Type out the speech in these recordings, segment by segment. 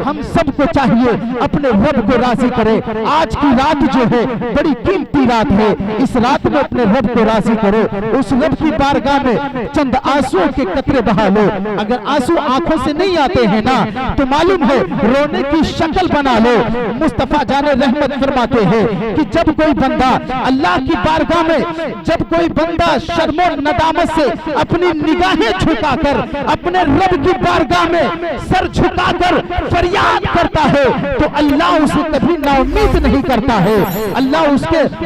हम सबको चाहिए अपने रब को राजी करे। आज की रात जो है बड़ी कीमती रात है, इस रात में अपने रब को राजी करो। उस रब की बारगाह में चंद आंसुओं के कतरे बहा लो। अगर आंसू आंखों से नहीं आते हैं ना तो मालूम है रोने की शक्ल बना लो। मुस्तफा जाने रहमत फरमाते हैं कि जब कोई बंदा अल्लाह की बारगाह में, जब कोई बंदा शर्मो नदामत से अपनी निगाहें झुकाकर अपने रब की बारगाह में सर झुकाकर फरियाद करता है तो अल्लाह उसे कभी नाउम्मीद नहीं करता है, अल्लाह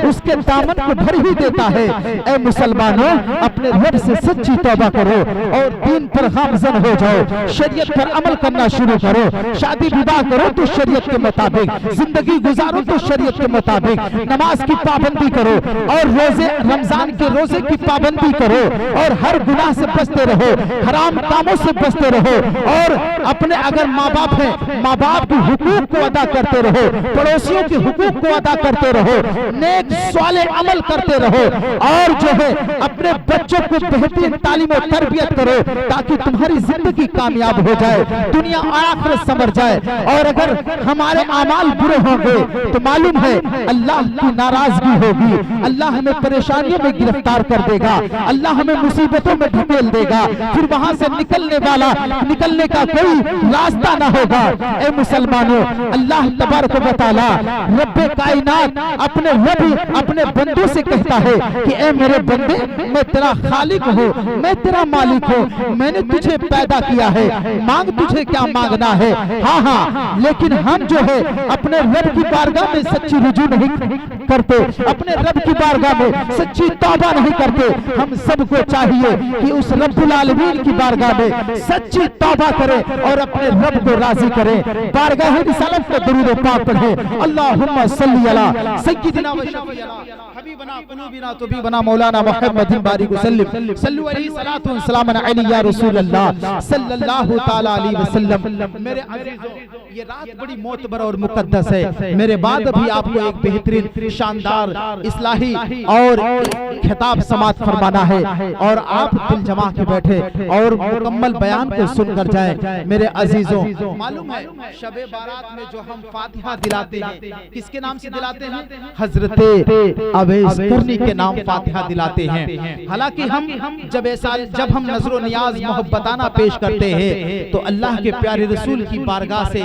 उसके दामन को भर ही देता है। ऐ मुसलमानों, अपने रब से सच्ची तौबा करो और दीन पर गामजन हो जाओ, शरीयत पर अमल करना शुरू करो। शादी विवाह करो तो शरीयत के मुताबिक, जिंदगी गुजारो तो शरीयत के मुताबिक, नमाज की पाबंदी करो और रोजे रमजान के रोजे की पाबंदी करो और हर गुनाह से बचते रहो, हराम कामों से बचते रहो और अपने अगर माँ बाप है माँ बाप के हुकूक को अदा करते रहो, पड़ोसियों के हुकूक को अदा करते रहो, नेक स्वाले अमल करते रहो और जो है अपने बच्चों को बेहतरीन तालीम और तरबियत करो ताकि तुम्हारी जिंदगी कामयाब हो जाए, दुनिया और आखिरत संवर जाए। और अगर हमारे अमाल बुरे होंगे तो मालूम है अल्लाह की नाराजगी होगी, अल्लाह हमें परेशानियों में गिरफ्तार कर देगा, अल्लाह हमें मुसीबतों में ढकेल देगा, फिर वहां से निकलने का कोई रास्ता ना होगा। ए मुसलमानों, अल्लाह तबारक व तआला रब्बे कायनात अपने बंदों से कहता है कि ए मेरे बंदे, मैं तेरा खालिक हूँ, मैं तेरा मालिक हूँ, मैंने तुझे पैदा किया है, मांग तुझे क्या मांगना है। हाँ, लेकिन हम जो है अपने रब की बारगाह में सच्ची रुजू नहीं करते, अपने रब की बारगाह में सच्ची तौबा नहीं करते। हम सबको चाहिए कि उस रब्बुल आलमीन की बारगाह में सच्ची तौबा करें और अपने रब को राजी करें। बारगाह रिसालत में दरूद पाक पढ़ें। अल्लाहुम्मा सल्ली अला सय्यिदिना व शफीना हबीबना कुलूबिना तुबीबना मौलाना मुहम्मदिन बारिक वसल्लम सल्लु अलैहि सलातु व सलाम अलैहि या रसूल अल्लाह सल्लल्लाहु तआला अलैहि वसल्लम। मेरे अजीजों, ये रात बड़ी मोतबर और मुकद्दस है। मेरे बाद भी आपको एक बेहतरीन शानदार इस्लाही और खिताब समात फरमाना है और आप दिल जमा के बैठे और मुकम्मल बयान को सुनकर जाएं। मेरे अजीजों, मालूम है शबे बारात में जो हम फातिहा दिलाते हैं, किसके नाम से दिलाते हैं? हजरते अवैस करनी के नाम फातिहा दिलाते हैं। हालांकि हम जब हम नजरो नियाज मोहब्बताना पेश करते हैं तो अल्लाह के प्यारे रसूल की बारगाह से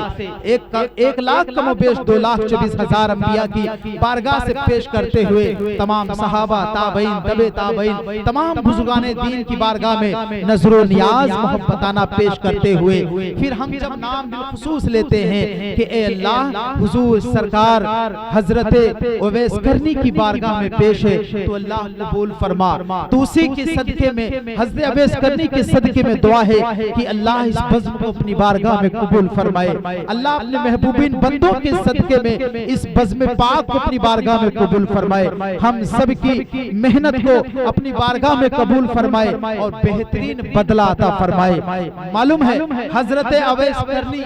1 लाख कम बेश 2,24,000 अंबिया की बारगाह से पेश करते हुए तमाम सहाबा ताबईन तबे ताबईन तमाम बुजुर्गाने दीन की बारगाह में नजरो नियाज मोहब्बताना पेश करते हुए फिर हम जब नाम बिलखुसूस लेते हैं कि ए अल्लाह हुजूर सरकार हजरते उवैस करनी की बारगाह में पेश है तो अल्लाह कबूल फरमा। तो उसी के सदके में हजरत उवैस करनी के सदके में दुआ है कि अल्लाह इस बज़्म को अपनी बारगाह में कबूल फरमाए। अल्लाह अपने महबूबीन बंदों के सदके में इस बज़्म पाक को अपनी बारगाह में कबूल फरमाए। हम सब की मेहनत को अपनी बारगाह में कबूल फरमाए और बेहतरीन बदला अता फरमाए। मालूम है हजरत उवैस करनी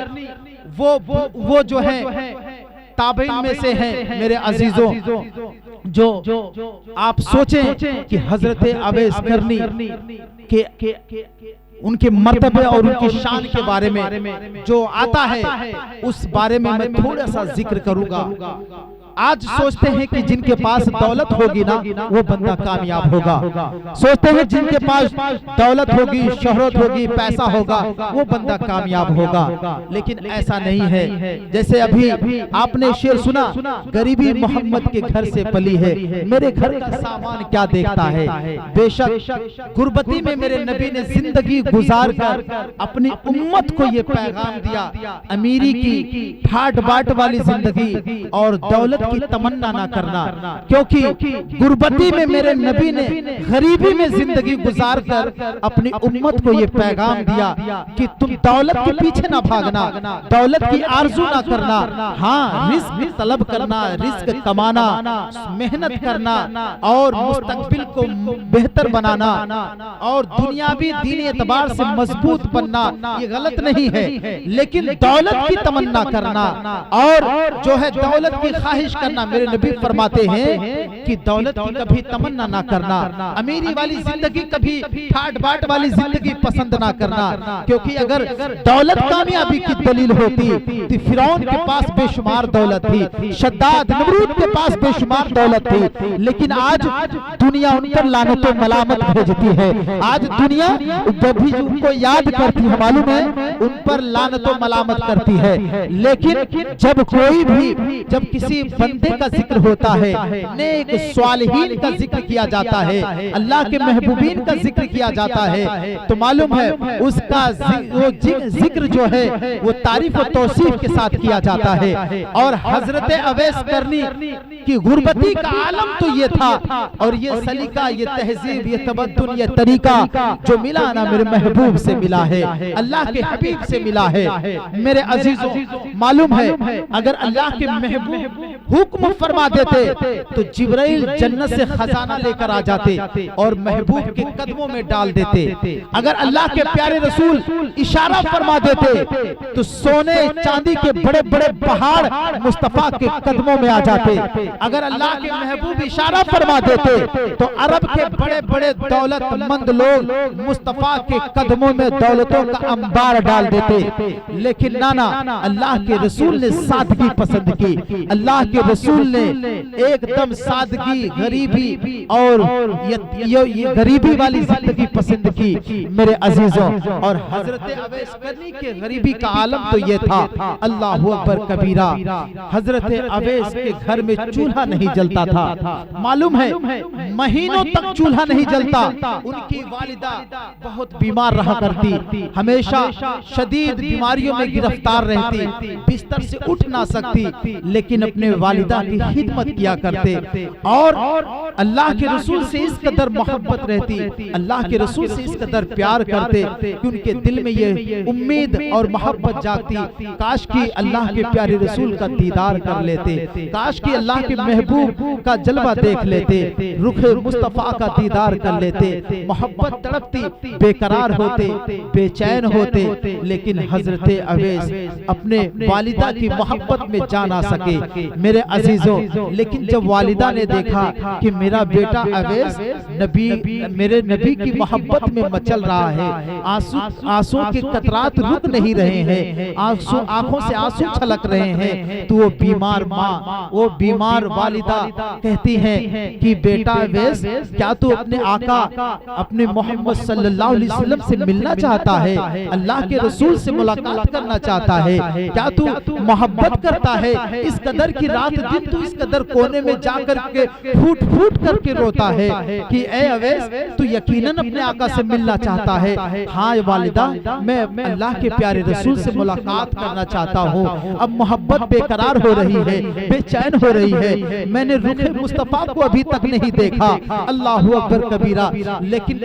वो जो है ताबईन में से हैं। मेरे अजीजों, जो आप सोचें कि हजरत उवैस करनी के उनके मर्तबे और उनकी शान के बारे में जो आता है उस बारे में मैं थोड़ा सा जिक्र करूंगा। आज सोचते हैं कि जिनके पास दौलत होगी ना वो बंदा कामयाब होगा, सोचते हैं जिनके पास दौलत होगी, शोहरत होगी, पैसा होगा वो बंदा कामयाब होगा, लेकिन ऐसा नहीं है। जैसे अभी आपने शेर सुना, गरीबी मोहम्मद के घर से पली है, मेरे घर का सामान क्या देखता है। बेशक गुर्बती में मेरे नबी ने जिंदगी गुजार कर अपनी उम्मत को ये पैगाम दिया, अमीरी की ठाट बाट वाली जिंदगी और दौलत की तमन्ना ना करना, क्योंकि गुर्बती में मेरे नबी ने गरीबी में जिंदगी गुजार कर अपनी उम्मत को ये पैगाम दिया कि तुम दौलत के पीछे ना भागना, दौलत की आरजू ना करना, हाँ रिस्क तलब करना, रिस्क कमाना, मेहनत करना और मुस्तकबिल को बेहतर बनाना और दुनियावी दीनी एतबार से मजबूत बनना ये गलत नहीं है, लेकिन दौलत की तमन्ना करना और जो है दौलत की ख्वाहिश करना, मेरे नबी फरमाते हैं कि दौलत की कभी तमन्ना ना करना, अमीरी वाली जिंदगी कभी ठाट बाट वाली जिंदगी पसंद ना करना, क्योंकि अगर दौलत कामयाबी की दलील होती तो फिरौन के पास बेशुमार दौलत थी, शद्दाद नमरूद के पास बेशुमार दौलत थी, लेकिन आज दुनिया उन पर लानत और मलामत भेजती है। आज दुनिया जब भी उनको याद करती है, मालूम है, उन पर लानत और मलामत करती है। लेकिन जब कोई भी, जब किसी बंदे का जिक्र होता है, नेक स्वालिहीन का जिक्र किया जाता है, अल्लाह के महबूबीन का जिक्र किया जाता है, तो मालूम है उसका वो जिक्र जो है वो तारीफ और तौसीफ के साथ किया जाता है। और हजरत अवैस करनी की गुरबती का आलम तो ये था, और ये सलीका, ये तहजीब, ये तबद्दुन, ये तरीका जो मिला ना मेरे महबूब से मिला है, अल्लाह के हबीब से मिला है। मेरे अजीजों, मालूम है अगर अल्लाह के महबूब हुक्म फरमा देते तो जिब्राइल जन्नत से खजाना लेकर आ जाते और महबूब के कदमों में डाल देते। अगर अल्लाह के प्यारे रसूल इशारा फरमा देते तो सोने चांदी के बड़े बड़े पहाड़ मुस्तफा के कदमों में आ जाते। अगर अल्लाह के महबूब इशारा फरमा देते तो अरब के बड़े बड़े दौलतमंद लोग मुस्तफा के कदमों में दौलतों का अंबार डाल देते। लेकिन नाना, अल्लाह के रसूल ने सादगी पसंद की। अल्लाह के रसूल ने एकदम सादगी, गरीबी और ये गरीबी वाली जिंदगी पसंद की मेरे अजीजों। और हजरत अवैस करनी के गरीबी का आलम तो ये था, अल्लाह अकबर कबीरा, हजरत अवैस के घर में चूल्हा नहीं जलता था। मालूम है महीनों तक चूल्हा नहीं जलता। उनकी वालिदा बहुत बीमार रहा करती, हमेशा शदीद बीमारियों में गिरफ्तार रहती, बिस्तर से उठ ना सकती, लेकिन अपने वालिदा की खिदमत किया करते। और अल्लाह के रसूल से इस कदर मोहब्बत रहती, अल्लाह के रसूल से इस कदर प्यार करते कि उनके दिल में ये उम्मीद और मोहब्बत जागती, काश कि अल्लाह के प्यारे रसूल का दीदार कर लेते, काश कि अल्लाह के महबूब का जलवा देख लेते, रुखे मुस्तफा का दीदार कर लेते। मोहब्बत तड़पती, बेकरार होते, बेचैन होते, लेकिन हजरत अवैस अपने वालिदा की मोहब्बत में जा ना सके मेरे अजीजों। लेकिन जब वालिदा ने देखा कि मेरा बेटा अवैस मेरे नबी की मोहब्बत में मचल रहा है, आंसू के कतरात रुक नहीं रहे हैं, आंखों से आंसू छलक रहे हैं, तो वो बीमार माँ, वो बीमार वालिदा कहती हैं कि बेटा अवैस, क्या तू अपने आका, अपने मोहम्मद सल्लल्लाहु अलैहि वसल्लम से मिलना चाहता है, अल्लाह के रसूल से मुलाकात करना चाहता है, क्या तू मोहब्बत करता है? इस कदर की रात दिन तू इस कदर कोने में जाकर के फूट फूट करके रोता है कि ए अवैस, तू यकीनन अपने आका से मिलना चाहता है। हाँ वालिदा, मैं अल्लाह के प्यारे रसूल से मुलाकात करना चाहता हूँ। अब मोहब्बत बेकरार हो रही है, बेचैन हो रही है, मैंने रुखे मुस्तफा को अभी तक नहीं देखा। अल्लाह अकबर कबीरा। लेकिन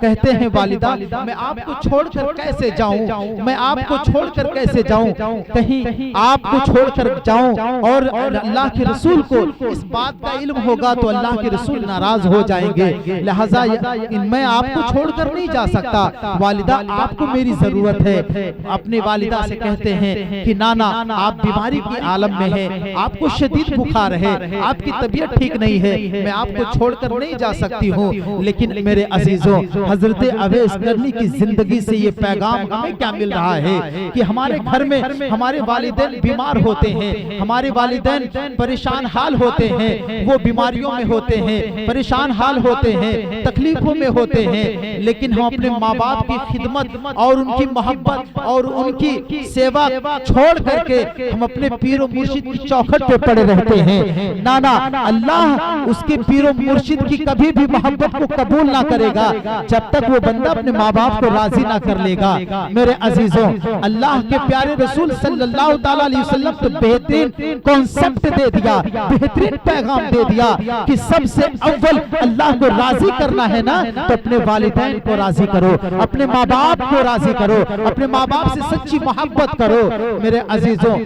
कहते हैं वालिदा, मैं आपको छोड़कर कैसे जाऊं, मैं आपको छोड़कर कैसे जाऊं, कहीं आपको छोड़कर जाऊं और अल्लाह के रसूल को इस बात का इल्म होगा तो अल्लाह के रसूल नाराज हो जाएंगे, लिहाजा मैं आपको छोड़कर नहीं जा सकता। वालिदा, आपको मेरी जरूरत है। अपने वालिदा से कहते हैं कि नाना, आप बीमारी की आलम में हैं, आपको शदीद बुखार है, आपकी तबीयत ठीक नहीं है, मैं आपको छोड़कर नहीं जा सकती हूँ। लेकिन मेरे अजीजों, हजरत अवैस करनी की जिंदगी से ये पैगाम हमें क्या मिल रहा है कि हमारे घर में हमारे वालिदैन बीमार होते हैं, हमारे वालिदैन परेशान हाल होते हैं, वो बीमारियों में होते हैं, परेशान हाल होते हैं, तकलीफों में होते हैं, लेकिन हम अपने माँ बाप की खिदमत और उनकी मोहब्बत और उनकी सेवा छोड़ करके हम अपने पीर और मुर्शिद की चौखट पे पड़े रहते हैं। नाना, अल्लाह उसके पीर और मुर्शिद की कभी भी मोहब्बत को कबूल ना करेगा जब तक वो बंदा अपने माँ बाप को राजी ना कर लेगा। मेरे अजीजों, अल्लाह के प्यारे रसूल सल्लल्लाहु ताला अलैहि वसल्लम तो बेहतरीन कॉन्सेप्ट दे दिया, बेहतरीन पैगाम दे दिया कि सबसे अव्वल अल्लाह को राजी करना है ना, तो अपने वालिदैन को राजी करो, अपने माँ बाप को राजी करो, अपने माँ बाप से सच्ची मोहब्बत करो। मेरे अजीजों,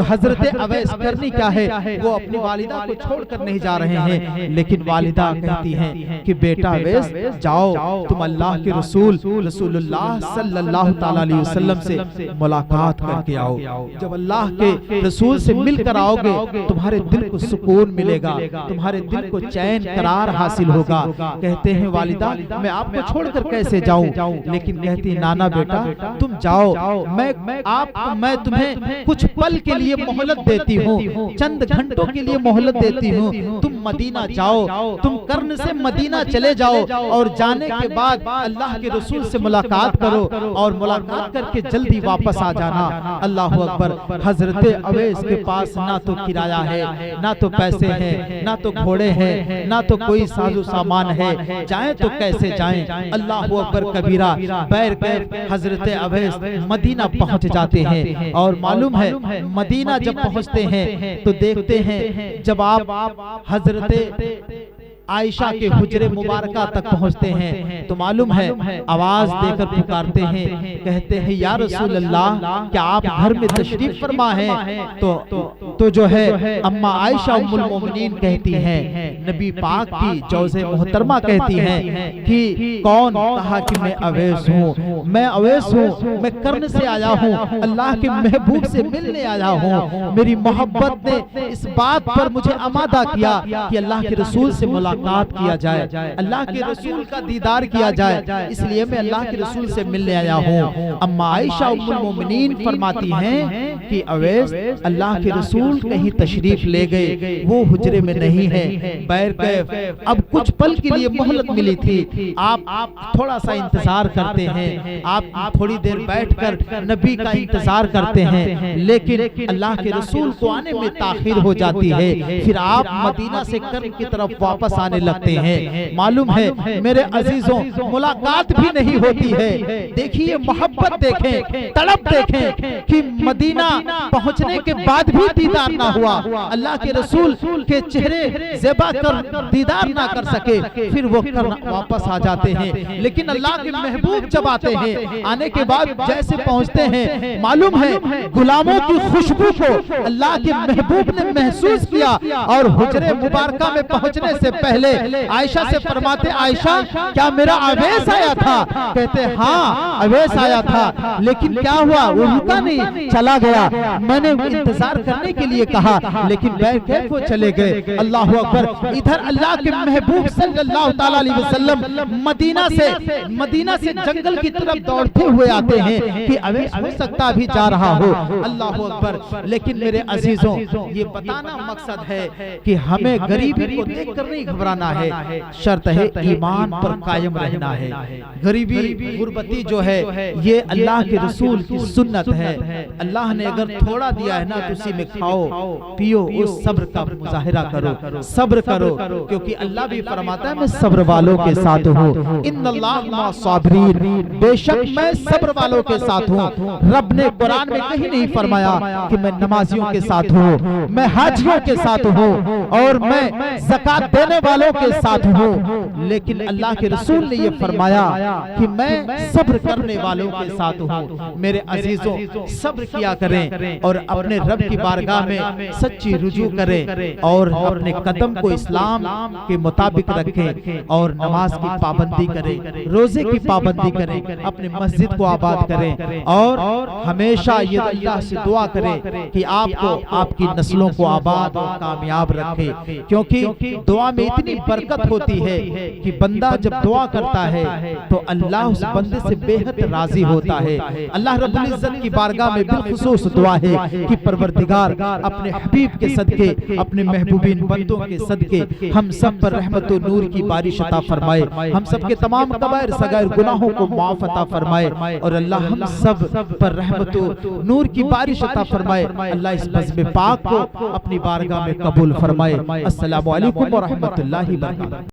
हजरत अवैस करनी क्या है, वो अपनी वालिदा को छोड़कर नहीं जा रहे हैं, लेकिन वालिदा कहती हैं कि बेटा अवैस, जाओ तुम अल्लाह के रसूल रसूलुल्लाह सल्लल्लाहु ताला अलैहि वसल्लम से मुलाकात करके आओ। जब अल्लाह के रसूल से मिलकर आओगे तुम्हारे दिल को सुकून मिलेगा। मिलेगा, तुम्हारे दिल को चैन करार हासिल होगा। कहते हैं वालिदा मैं आपको छोड़कर कैसे जाऊं, लेकिन कहती है नाना बेटा तुम जाओ, मैं तुम्हें कुछ पल के लिए मोहलत देती हूँ, चंद घंटों के लिए मोहलत देती हूँ, तुम मदीना जाओ, तुम कर्न से मदीना चले जाओ और जाने के बाद अल्लाह के रसूल से मुलाकात करो और मुलाकात करके जल्दी वापस आ जाना। अल्लाह अकबर। हजरत अवैस के पास ना तो किराया है, ना तो पैसे हैं, ना तो घोड़े हैं, ना तो कोई साजो सामान है, जाएं तो कैसे जाएं। अल्लाह अकबर कबीरा। बैर के हजरत अवैस मदीना पहुंच जाते हैं और मालूम है मदीना जब पहुंचते हैं तो देखते हैं जब आप हजरत आयशा के हुजरे मुबारका तक पहुंचते हैं तो मालूम है आवाज देकर पुकारते हैं, कहते हैं या रसूल अल्लाह क्या आप घर में तशरीफ फरमा है। तो जो है अम्मा आयशा उम्मुल मोमिनीन कहती हैं, नबी पाक की जौज़े मोहतरमा कहती हैं कि कौन? कहा कि मैं अवैस हूँ, मैं अवैस हूँ, मैं कर्न से आया हूँ, अल्लाह के महबूब से मिलने आया हूँ। मेरी मोहब्बत ने इस बात पर मुझे आमादा किया कि अल्लाह के रसूल से मुलाकात किया जाए, अल्लाह के रसूल का दीदार किया जाए, इसलिए मैं अल्लाह के रसूल से मिलने आया हूँ। अम्मा आयशा उम्मुल मोमिनीन फरमाती हैं कि अवैस अल्लाह के रसूल कहीं तशरीफ ले गए, वो हुजरे में नहीं है। बैर कैफ अब कुछ पल के लिए मोहलत मिली थी, आप थोड़ा सा इंतजार करते हैं, आप थोड़ी देर बैठकर नबी का इंतजार करते हैं, लेकिन अल्लाह के रसूल को आने में ताखिर हो जाती है। फिर आप मदीना से कर्न की तरफ वापस आने लगते हैं। मालूम है मेरे अजीजों मुलाकात भी नहीं होती है। देखिए मोहब्बत देखें, तड़प देखें कि मदीना पहुंचने के बाद भी दीदार ना हुआ, अल्लाह के रसूल के चेहरे ज़ेबा कर दीदार ना कर सके, फिर वो वापस आ जाते हैं। लेकिन अल्लाह के महबूब जब आते हैं, आने के बाद जैसे पहुंचते हैं, मालूम है गुलामों की खुशबू को अल्लाह के महबूब ने महसूस किया और हुजरे मुबारका में पहुंचने से पहले आयशा से फरमाते, आयशा क्या मेरा अवैस आया था? कहते हाँ अवैस आया था, लेकिन क्या हुआ? वो रुका नहीं, चला गया। मैंने इंतजार करने के लिए कहा, लेकिन बैर कैफ वो चले गए। अल्लाह अकबर। इधर अल्लाह के महबूब सल्लल्लाहु ताला अलैहि वसल्लम मदीना से जंगल की तरफ दौड़ते हुए आते हैं कि अवैस हो सकता भी जा रहा हो। अल्लाह अकबर। लेकिन मेरे अजीजों ये बताना मकसद है कि हमें गरीबी को देखकर नहीं घबराना है, शर्त है ईमान पर कायम रहना है। गरीबी गुर्बती जो है ये अल्लाह के रसूल की सुन्नत है। अल्लाह ने अगर थोड़ा दिया है ना तो उसी में खाओ पियो, उस सब्र का मुजाहिरा करो, सब्र करो, क्योंकि अल्लाह भी फरमाता है मैं सब्र वालों के साथ हूँ। इन्नल्लाह मा साबिरीन, बेशक मैं सब्र वालों के साथ हूँ। रब ने कुरान में कहीं नहीं फरमाया कि मैं नमाजियों के साथ हूँ, मैं हाजियों के साथ हूँ और मैं ज़कात देने वालों के साथ हूँ, लेकिन अल्लाह के रसूल ने ये फरमाया कि मैं सब्र करने वालों के साथ हूँ। मेरे अजीजों सब्र किया करें और अपने रब की बारगाह में सच्ची रुजू करें और अपने कदम को इस्लाम के मुताबिक रखें और नमाज की पाबंदी करें, रोजे की पाबंदी करें, अपने मस्जिद को आबाद करें और हमेशा ये अल्लाह से दुआ करें कि आपको आपकी नस्लों को आबाद और कामयाब रखे, क्योंकि दुआ में इतनी बरकत होती है कि बंदा जब दुआ करता है तो अल्लाह उस बंदे से बेहद राजी होता है। अल्लाह रब्बुल इज्जत की बारगाह में बिलखुसूस दुआ है कि परवरदिगार अपने हबीब के सदके, अपने महबूबीन बंदों के सदके हम सब पर रहमत और नूर की बारिश अता फरमाए, हम सब के तमाम कबायर सगायर गुनाहों को माफ अता फरमाए और अल्लाह हम सब पर रहमत और नूर की बारिश अता फरमाए। अल्लाह इस बज़्म पाक को अपनी बारगाह में कबूल फरमाए। अस्सलामु अलैकुम व रहमतुल्लाहि व बरकातहू।